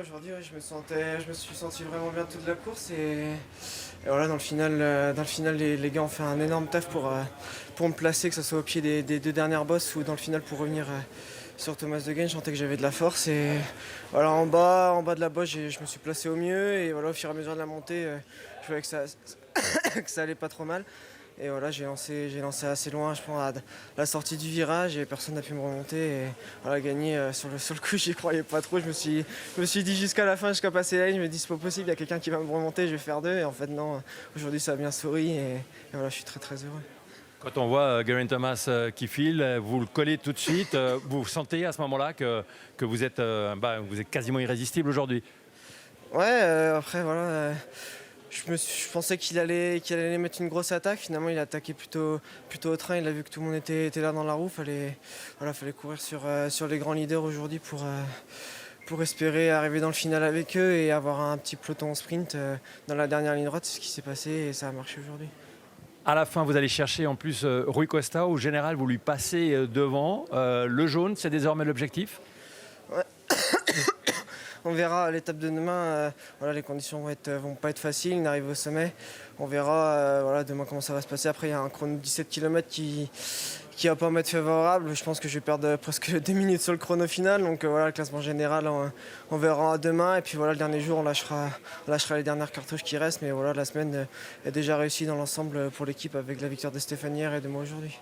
Aujourd'hui, ouais, je me suis senti vraiment bien toute la course et voilà, dans le final les gars ont fait un énorme taf pour me placer, que ce soit au pied des deux dernières bosses ou dans le final pour revenir sur Thomas De Gendt. Je sentais que j'avais de la force et voilà, en bas de la bosse, je me suis placé au mieux et voilà, au fur et à mesure de la montée, je voyais que que ça allait pas trop mal. Et voilà, j'ai lancé assez loin, je pense, à la sortie du virage et personne n'a pu me remonter. Et voilà, gagner sur le coup, j'y croyais pas trop. Je me suis dit jusqu'à la fin, jusqu'à passer la ligne, je me dis c'est pas possible, il y a quelqu'un qui va me remonter, je vais faire deux. Et en fait, non, aujourd'hui ça a bien souri et voilà, je suis très très heureux. Quand on voit Geraint Thomas qui file, vous le collez tout de suite. Vous sentez à ce moment-là que vous êtes quasiment irrésistible aujourd'hui. Ouais, après voilà. Je pensais qu'il allait mettre une grosse attaque. Finalement, il a attaqué plutôt au train. Il a vu que tout le monde était là dans la roue. Fallait courir sur les grands leaders aujourd'hui pour espérer arriver dans le final avec eux et avoir un petit peloton en sprint dans la dernière ligne droite. C'est ce qui s'est passé et ça a marché aujourd'hui. À la fin, vous allez chercher en plus Rui Costa. Au général, vous lui passez devant. Le jaune, c'est désormais l'objectif. Ouais. On verra à l'étape de demain. Voilà, les conditions vont pas être faciles. On arrive au sommet. On verra voilà, demain comment ça va se passer. Après, il y a un chrono de 17 km qui va pas m'être favorable. Je pense que je vais perdre presque 2 minutes sur le chrono final. Donc voilà, le classement général, on verra demain. Et puis voilà, le dernier jour, on lâchera les dernières cartouches qui restent. Mais voilà, la semaine est déjà réussie dans l'ensemble pour l'équipe avec la victoire de Stéphanie hier et de moi aujourd'hui.